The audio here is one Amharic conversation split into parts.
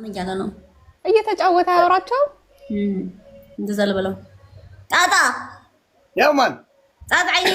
እያለ ነው እየተጫወተ አያወራቸው እንደዛ ልበለው ጣጣ ያማን ጣጣ አይኔ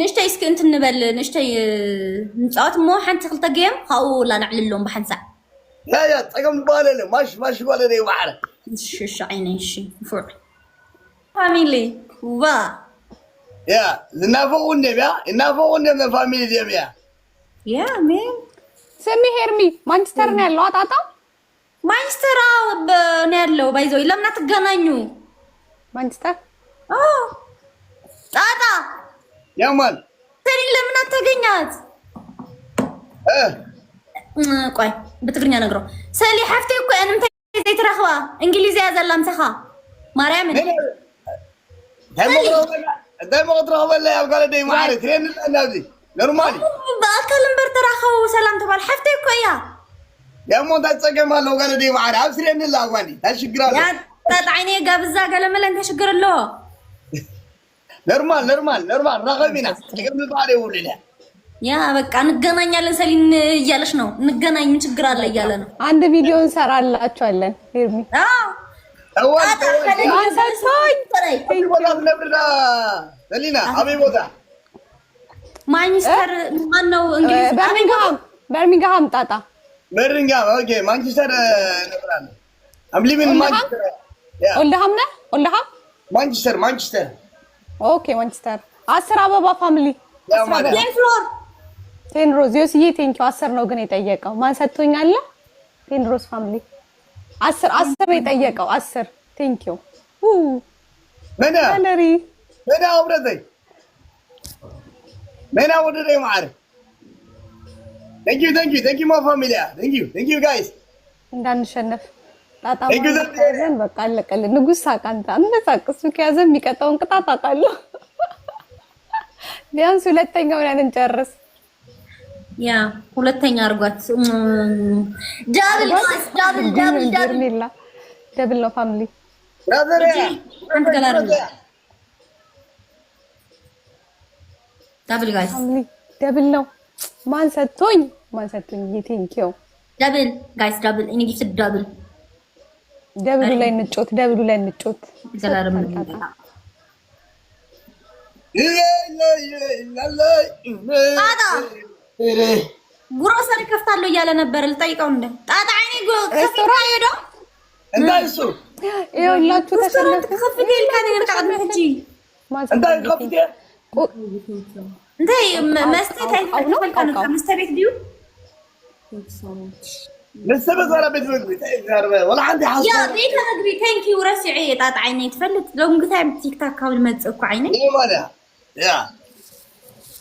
ንሽተይ እስኪ እንትን ንበል ንሽተይ ንጫወት ሞ ሓንቲ ክልተ ጌም ካብኡ ላ ንዕልሎም ብሓንሳ ያ ጠቅም ባለለ ማሽ ባለለ ይባዓለ እሺ አይኔ እሺ ፍሩ ፋሚሊ ዋ ያ ዝናፈቁን ደቢያ እናፈቁን ደም ፋሚሊ ደቢያ ያ ሜን ስሚ ሄርሚ ማንቸስተር ነው ያለው ጣጣ ማንቸስተር ነው ያለው ባይዘው ለምን አትገናኙ ማንቸስተር ጣጣ ያማን ሰሪ ለምን አትገኛት ቆይ በትግርኛ ነግረው ሰሊ ሓፍቴ እኮ እንተ ዘይትረኽባ እንግሊዝ ያዘላም ተኻ ማርያም ደሞትረኽበለ ያብ ጋለ ደይ ማዓረት ይሄን እናዚ ኖርማሊ በአካል እንበር ተራኸው ሰላም ተባል ሓፍቴ እኮ ያ ያሞ ታጸገማለሁ ጋለ ደይ ማዓረ አብስሬን ላጓኒ ታሽግራለ ያ ጣጣ አይኔ ጋብዛ ጋለ መለን ተሽግርሎ ኖርማል ረኸቢና ተቀም ባለ ይውልለ ያ በቃ እንገናኛለን ሰሊን እያለሽ ነው እንገናኝ ምን ችግር አለ እያለ ነው አንድ ቪዲዮ እንሰራላችኋለን ሄርሚ ሰሊና አቤ ቦታ ማንቸስተር ማነው እንግሊዝ በርሚንግሃም ጣጣ በርሚንግሃም ኦኬ ማንቸስተር ነብራለ አምሊምን ማንቸስተር ያ ኦልደሃም ማንቸስተር ኦኬ ማንቸስተር 10 አበባ ፋሚሊ ያ ማለት ቴንሮዝ ዮስዬ ቴንኪው 10 ነው ግን የጠየቀው ማን ሰጥቶኛል ቴንሮዝ ፋሚሊ 10 ነው የጠየቀው 10 ቴንኪው መና አብረዘይ መና ወደደ ማዓረ ቴንኪው ማ ፋሚሊያ ቴንኪው ጋይስ እንዳንሸነፍ ጣጣ ማዘን በቃ አለቀልን ንጉስ ሳቃንታ እንደሳቅስ ከያዘ የሚቀጣውን ቅጣት አጣለሁ ቢያንስ ሁለተኛው ላይ እንጨርስ ያ ሁለተኛ አርጓት ደብል ነው ፋሚሊ ብራዘር አንተ ገላረ ደብል ጋይስ ፋሚሊ ደብል ነው ማን ሰጥቶኝ ቴንኪው ደብል ጋይስ ደብል እኔ ጊፍት ደብሉ ላይ እንጮት ገላረ ምን ጣጣ ግሮሰሪ ከፍታለሁ እያለ ነበር ልጠይቀው እንደ ጣጣ አይኔ ሬስቶራንት ሄዶ እንዳይሱ ይኸውላችሁ ተሸነፈ ከፍቴ ልካኔ ነቃት ነጂ እንዳይ ከፍቴ እንዴ መስጠት አይፈልካን ከመስተቤት ዲዩ ለሰበዛራ ቤት ምግቢ ወላ عندي حظ يا بيت ምግቢ ቴንኪው ረሲዒ ጣጣ አይኔ ትፈልጥ ሎንግ ታይም ቲክታክ ካብል መጽኩ አይኔ ይማላ ያ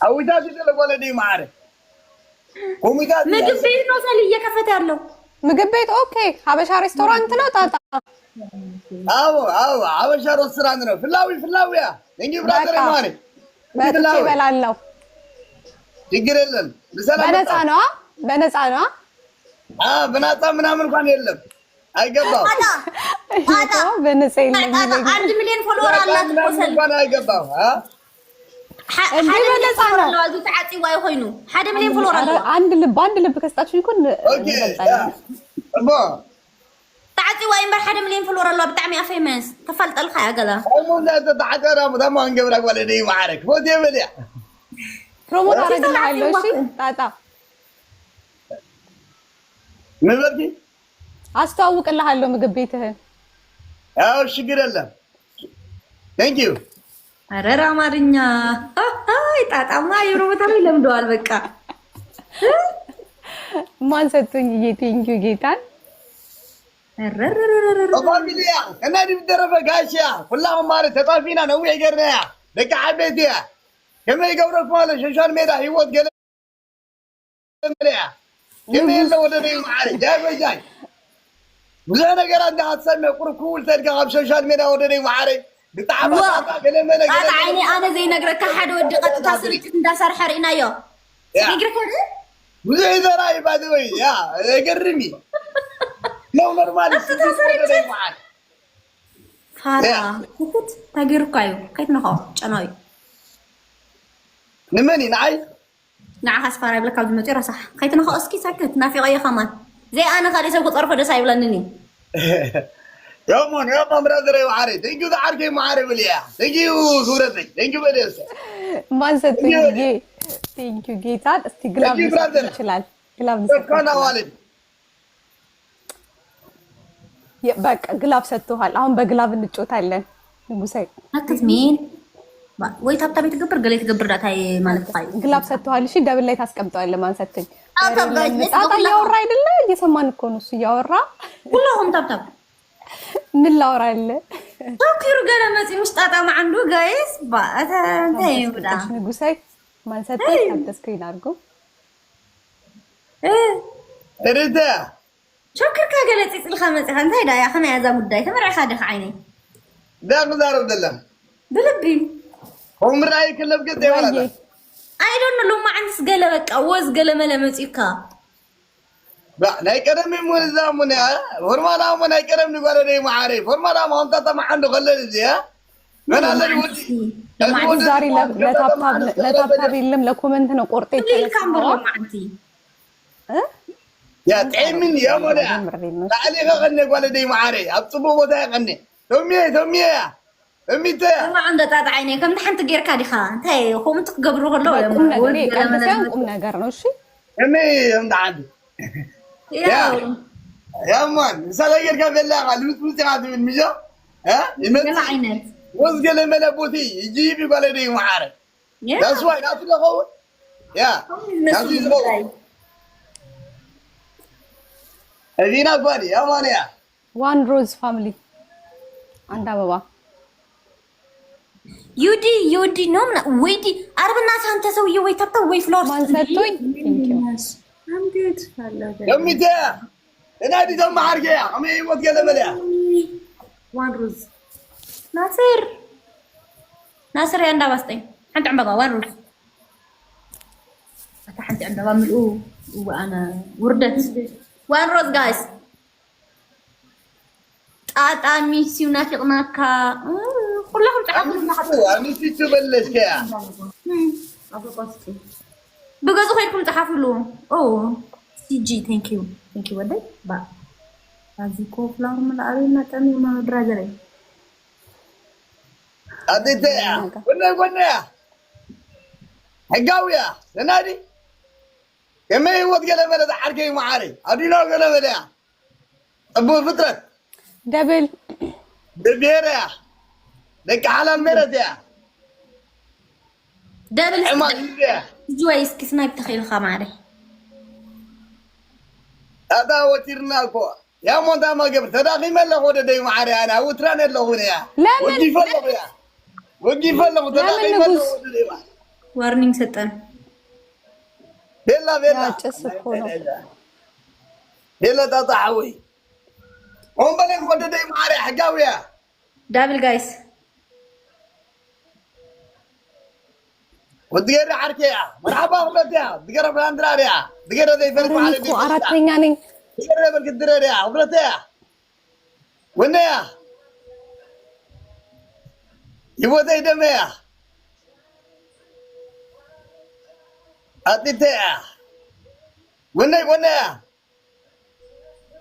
አውዳት ይደለቆለ ዲ ማዓረ ኮሚታት ምግብ ቤት ነው ሰል እየከፈተ ያለው ምግብ ቤት ኦኬ ሀበሻ ሬስቶራንት ነው ጣጣ አዎ ሀበሻ ሬስቶራንት ነው ፍላዊያ እንጂ ብራዘር ማሪ በጥቼ በላለው ችግር የለም በነፃ ነው በነፃ ምናምን እንኳን የለም አይገባው ጣጣ በነፃ የለም 1 ሚሊዮን ፎሎወር አላት ወሰል እንኳን አይገባው እንዴ በነፃ ነው አዙ ተዓጺዋ ይሆይኑ 1 ሚሊዮን ፎሎወር አላት አንድ ልብ ከስጣችሁ ይኩን ኦኬ አባ ተዓጺዋ ይምበር 1 ሚሊዮን ፎሎወር አላት በጣም ፌመስ ተፈልጠልካ ያገላ አሞና ተዓቀራ ደማ አንገብራ ወለደ ይማረክ ወደ በለ ፕሮሞት አረጋለሁ እሺ ጣጣ ምንበርኪ አስተዋውቅልሃለሁ ምግብ ቤትህን አው ችግር የለም ቴንክ ዩ አረራ አማርኛ አይ ጣጣማ ይሮታል ለምደዋል በቃ ማን ሰጥቶኝ ቴንክ ዩ ጌታን ፋሚሊያ እና ዲብደረበ ጋሽያ ሁላም ማለት ተጣፊና ነው ይገርና ለካ አቤትያ ከመይ ገብረክ ማለት ሶሻል ሜዳ ህይወት ገለመለያ ከመይ ወደ ደይ ማዓረ ጃይ ብዙ ነገር አንተ ሀሳብ መቁርኩል ተድጋ ሶሻል ሜዳ ወደ ደይ ማዓረ بتاع ገለመለ ጣጣ አይኔ አነ ዘይ ነግረካ ሓደ ወዲ ቀጥታ ስርጭት እንዳሰርሐ ርኢናዮ ይግረከ ብዙ ይዘራይ ባድወይ ያ ይገርሚ ነው ኖርማል ሲስተም ማዓረ ካራ ኩት ታገርካዩ ከይትነኸ ጨናዩ نمني نعي نعها سفارة بلك عبد المطير صح خيتنا خا اسكي ساكت نافي غيا خمان زي انا خالي سوق طرف ده سايبلنني يومون يوم برادر وعاري تنجو ذا عاركي معاري بليا تنجو صورتك تنجو بدرس ما ستنجي ثانك يو جيتار استقلاب ይችላል ግላብ كان والد በቃ ግላብ ሰጥቷል አሁን በግላብ እንጫወታለን ንጉሳይ አክት ሚን ወይ ታብታብ ይተገብር ገለ ይተገብር ዳታይ ማለት ፋይ ግላብ ሰጥቷል እሺ ደብል ላይ ታስቀምጣለህ ማን ሰጥኝ ጣጣ ያወራ አይደለ እየሰማን እኮ ነው እሱ ያወራ ሁሉም ታብታብ ምን ላወራለ ዶክተር ገለ መጽ ምስጣጣ ማንዱ ጋይስ ባታ ታይብዳ ንጉሳይ ማን ሰጥኝ ታስክሪን አድርጎ እርዳ شكر كجلت الخمسة خنتي دا يا خنا يا زا مداي تمرع خادخ عيني دا قدر بدلم بلبي هم رأي كله بقد يا ولد I don't know لو ما عندي سجلة بك أوز جلة ملا متيكا لا ناي كرم من الزامن يا فرما من ناي كرم نقول لي ما عارف فرما ما أنت ما عنده غلط زي من هذا الودي زاري لا تابتاب يلم لكم أنت نقرتي ليه كامبر ما عندي يا تعمل يا مولا لا عليك غني ولدي معاري أبصبوا وده غني ثمية أمي تا ما عنده تاع عيني كم تحنت غير كادي خان تاي قوم تقبروا غلو يا ولي كان قوم نغرنو شي أمي عند عندي يا مان سلا غير كبلا قالوا فلوس هذا من مجا ها يلا عينات وزقل ملبوتي يجيب ولدي معاري that's why not the whole yeah أدينا قولي يا مانيا وان روز فاميلي عند بابا يودي نومنا ويدي عرب الناس أنت سوي وي تبتا وي فلوس ما نسيتوي I'm good يومي تا أنا دي دم عارجة أمي وقت كذا مليا وان روز ناصر يا ندا بستين حنت عم بابا وان روز حنت عم بابا ملؤو وأنا وردت وان روز جايز أتا ميسيو نافقناكا كلهم تعرفوا أنا في تبلش كيا بجازو خيركم تحفلوا سي جي ثانك يو ودي با ازيكو فلاور من الارينا تاني ما دراجري أديتها قلنا حقاوية سنادي كم يوت قال ملا حركي معاري أدينا قال ملا أبو فترة دبل ببيرة لك على المرة دبل عمال جويس كسنايب تخيل خماري هذا وترنا كو يا من دام قبل تداخل ما له وده دي معاري أنا وتران له هنا لا وجي فلق يا وجي فلق تداخل ما له وده دي وارنينج ستان بيلا تطعوي هم بلغ وده دي معاري حقاوية دبل جايس ودير عركيا مرحبا وقتها دقر بلاندراريا دقر ذي فرق على كو أراتين يعني دقر بالقدراريا وقتها ونيا يبغى ذي دميا أتيتها ونيا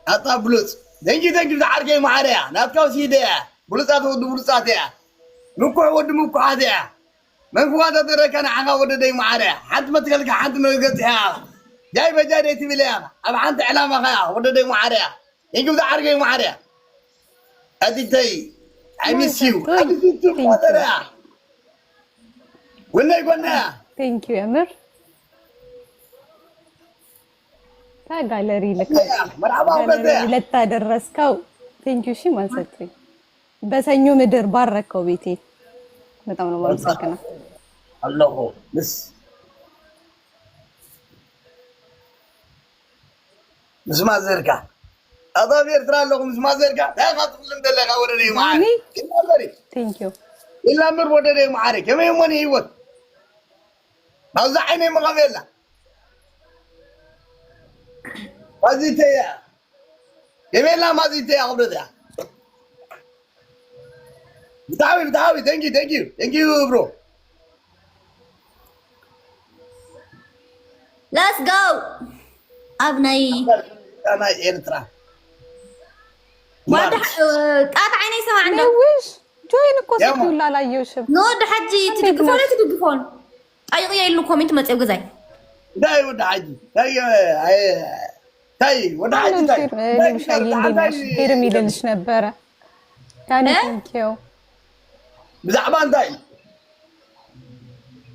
أطاب بلوز دنجي عركيا معاريا ناتكاو سيديا بلوزات ودو بلوزاتيا نكو ودو مكو هذيا من فوات ترى كان عنا وده دي معاري حد ما تقولك حد ما يقطعها جاي بجاري تبيلها أبى عند علامة خيا وده دي معاري يجوا ده عرقي معاري أدي تي I miss you أدي تي ما ترى وين يقولنا thank you أمر تا gallery لك مرحبا وقتها لتا درسكو thank you شي ما نسيتي بس هنيو مدر باركو بيتي በጣም ነው ማመሰግነው አላሁ ምስማ ዘርጋ አዳብ ኤርትራ አለሁ ምስማ ዘርጋ ታኻጥም እንደለጋ ወደኔ ማሪ ቴንክ ዩ ኢላምር ወደኔ ማሪ ከመይሞን ይወት ማዛ አይኔ መቀበላ ማዚተያ ከመላ ማዚተያ ወደዳ بتعاوي thank you bro let's go أبنائي أنا إيرترا واضح قاطع عيني سمع عنده وش جوين كوسك ولا لا يوشب نود حجي تدقفون ولا تدقفون أي غير له كومنت ما تسوي جزاي داي ودا حجي تاي ودا حجي تاي مش هيجي هيرمي لنش نبرة يعني ثانكيو بزعبان تاي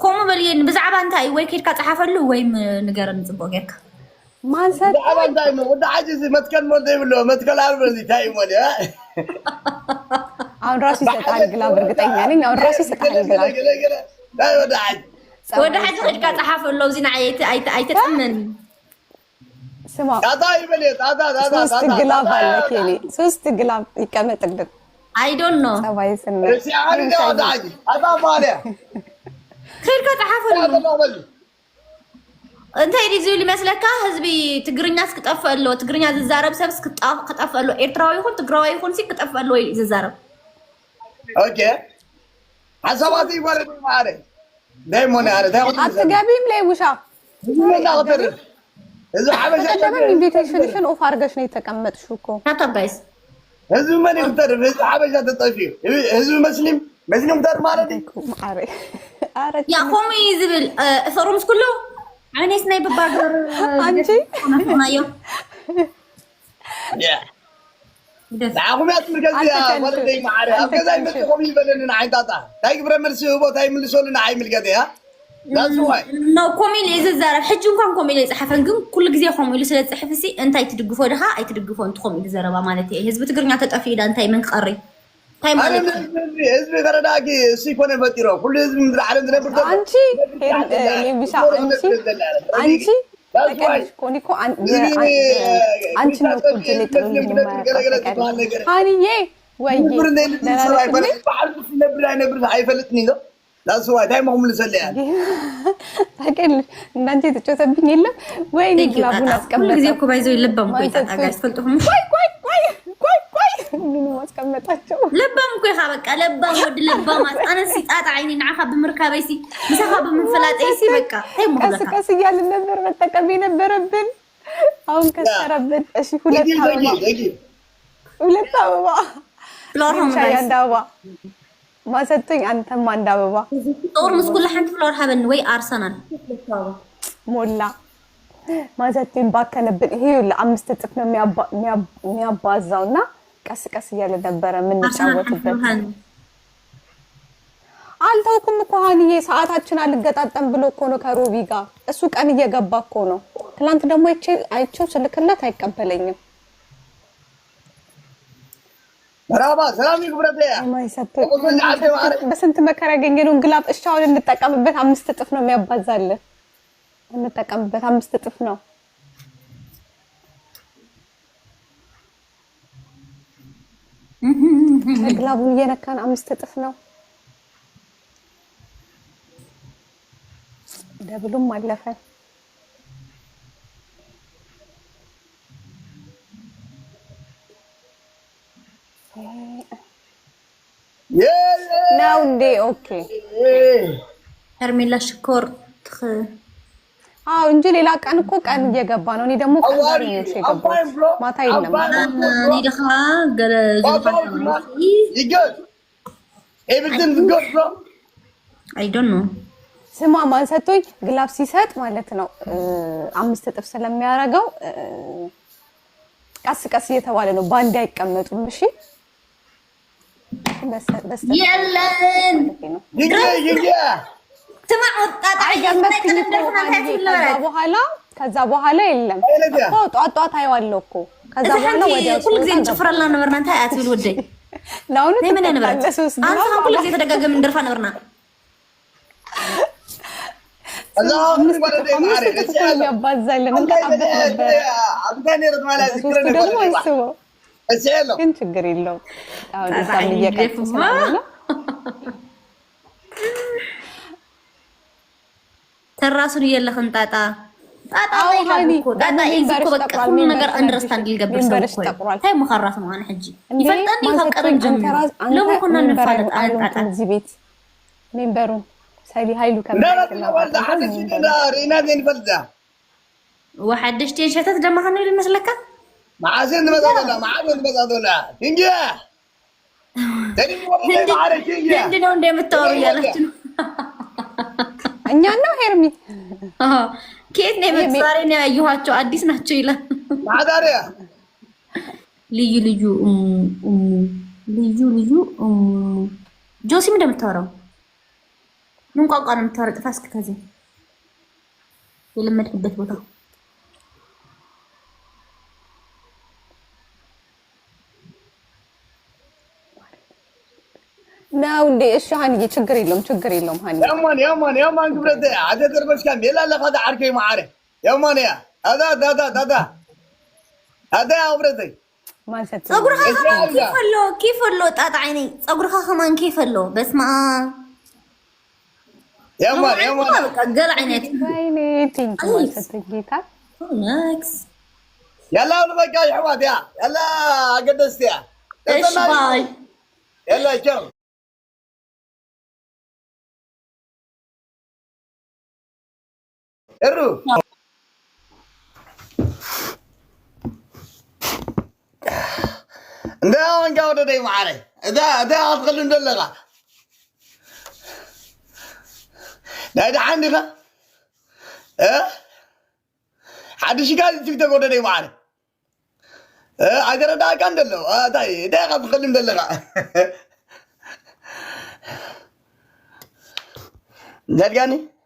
كم بلين بزعبان تاي ويكيد كتصحفلو ويم نقرن صبوغك ما زاد بزعبان تاي ودا حجي ما تكن مو داي بلو ما تكن عارف تاي مولي አሁን ራሱ ይሰጣል ግላብ እርግጠኛ ነኝ አሁን ራሱ ይሰጣል ግላብ ዳይ ወዳ حجي ወደ حجي ከድካ تصحفلو ዚና አይተጥመን ስማ ታታ ይበል ታታ ሶስት ግላብ አለ ኬሊ ሶስት ግላብ ይቀመጥልን I don't know ሰባይ ስነ እሺ አሁን ነው ወዳ حجي አታ ማሊያ ከድካ تصحفلو انت يدي لي مسلكا حزبي تግርኛ ስክጠፈሎ ትግርኛ ዝዛረብ ሰብ ስክጠፈሎ ኤርትራዊ ይሁን ትግራዊ ይሁን ሲክጠፈሎ ይዛረብ ኦኬ حساباتي ወረድ ማረ ደሞና አረ አትገቢም ላይ ውሻ ምን አቀር እዛ ሐበሻ ተቀበል ኢንቪቴሽንሽን ኦፍ አርገሽ ነው የተቀመጥሽው እኮ ናታ ጋይስ ህዝብ ምን ይፍጠር ህዝብ ሐበሻ ተጠፊው ህዝብ መስሊም ተር ማለት አረ አረ ያ ቆሚ ይዝብል ፈሩምስ ኩሉ عيني سنايب باغر انتي مايو يا دعهم يا مركزيا ولدي معاري كذا يمسكوا يبلنا عيطاطا تاي قبر مرسو بو تاي ملسوا لنا عيمل كذا ذاتس واي نو كوميل اذا زارف حج انكم كوميل يصحفن ግን ኩሉ ግዜ ኮሚል ስለ ጽሕፍሲ እንታይ ትድግፎ ደሃ አይ ትድግፎ እንትኮም ይዘረባ ማለት ይሄ ህዝብ ትግርኛ ተጣፊ ዳ እንታይ ምን ቀሪ ታይ ማለት ህዝብ ገረዳቂ እሱ ይኮነ ፈጥሮ ሁሉ ህዝብ ምድር ዓለም ዝነብር አንቺ ለምሳ አንቺ ተቀልሽ ኮኒኮ አንቺ ነው ኩል ሃኒዬ ወይ ነብር አይፈልጥኒ ነው ዳስ ዋይ ታይ ማሁም ልሰለያ ተቀልሽ እናንተ ተጨተብኝ የለም ወይ ግላቡን አስቀምጥ ጊዜ እኮ ባይዘው ይለበም እኮ ይጣጣጋ ያስፈልጥሁም ቆይ ምን ማስቀመጣቸው ለባም እኮ ይኻ በቃ ለባም ወድ ለባም አነሲ ጣጣ አይኒ ናኻ በመርካበይሲ ምሳኻ በመንፈላጠይሲ በቃ ታይ ሞለካ ቀስ እያልን ነበር መጠቀም የነበረብን አሁን ከሰረብን እሺ ሁለት አበባ ፍሎር አንዳባ ማሰጥኝ አንተም አንዳባ ጦር መስኩል ለሐንት ፍሎር ሀበን ወይ አርሰናል ሞላ ማሰጥኝ ባከነብን ይሄ ለአምስት እጥፍ ነው የሚያባዛውና ቀስ ቀስ እያለ ነበር ምን ጫወትበት አልተውኩም እኮ ሃኒዬ ሰዓታችን አልገጣጠም ብሎ እኮ ነው ከሮቢ ጋር እሱ ቀን እየገባ እኮ ነው ትላንት ደግሞ አይቼው ስልክለት አይቀበለኝም መራባ ሰላም ይብረደያ ማይሰጥ በስንት መከራ ያገኘነው እንግላብ እሻውን እንጠቀምበት አምስት እጥፍ ነው የሚያባዛልን እንጠቀምበት አምስት እጥፍ ነው ግላቡን እየነካን አምስት እጥፍ ነው ደብሉም አለፈ ነው እንዴ ኦኬ ሄርሜላ ሽኮር አው እንጂ ሌላ ቀን እኮ ቀን እየገባ ነው እኔ ደግሞ ቀን ነው የገባው ማታ የለም እኔ ደኻ ገለ ይገድ ኤቭሪቲንግ ጉድ ብሮ አይ ዶንት ኖ ስማ ማን ሰጥቶኝ ግላብ ሲሰጥ ማለት ነው አምስት እጥፍ ስለሚያረጋው ቀስ ቀስ እየተባለ ነው ባንድ አይቀመጡም እሺ በስ የለን ይገ ስማ ወጣጣ ከዛ በኋላ የለም እኮ ጧጧት አይዋለው እኮ ከዛ በኋላ ወዲያው ሁሉ ጊዜ እንጨፍራለን ነበርና እንታይ አትብል ወደይ ላውኑ ምን ነበር አንተ ሁሉ ጊዜ ተደጋገም እንደርፋ ነበርና አላህ ወረደ ማረ ለሲያለ ያባዛልን እንተጣበቅ ነበር አብዳኔ ረማላ ዝክረ ደግሞ እሱ እሲያለ ግን ችግር የለው አሁን እዛም እየቀጥኩ ስለሆነ ተራሱን ይየለህን ጣጣ ጣጣ ይዝኮ በቃ ሁሉ ነገር አንደርስታንድ ይልገብር ሰው እኮ ታይ መخرፍ ነው አን ሕጂ ይፈልጣን ይፈቀረን ጀምሮ ለምን እንፈልጥ ጣጣ እዚህ ቤት ሜምበሩን ሳይሊ ሃይሉ ከመጣ ወልዳ حدث ዲናር ኢና ዘን ፈልዳ وحدشتي شتت دمها نقول مسلكه معازين مثلا معازين مثلا تنجي هند ነው እንደምታወሩ ያላችሁ እኛ ነው ሄርሚ ከየት ነው የመጡት? ዛሬ ነው ያየኋቸው አዲስ ናቸው ይላል ማዳሪያ ልዩ ልዩ ልዩ ልዩ ጆሲም እንደምታወራው ምን ቋንቋ ነው የምታወራው? ጥፋ እስኪ ከዚህ የለመድክበት ቦታ ነው እንዴ? እሺ ሀኒዬ ችግር የለውም ሀኒዬ يمان قبلت عاد تربش كان يلا لا هذا عركي معارف يمان يا هذا قبلتي ማን ሰጥ ጸጉርካ كيف له ጣጣ አይኔ ጸጉርካ ከማን كيف له بسمع يمان قال عينيت አይኔ ቲንክ ማን ሰጥ ጌታ ناكس يلا بقى يا حواد يا يلا قدست يا ايش باي يلا شوف الرو ده وين جاوده دي معاري ده ادخل ندلغه ده عندنا حد شي قال تيك تقول دي معاري اجر ده كان دلو ده ادخل ندلغه زرقاني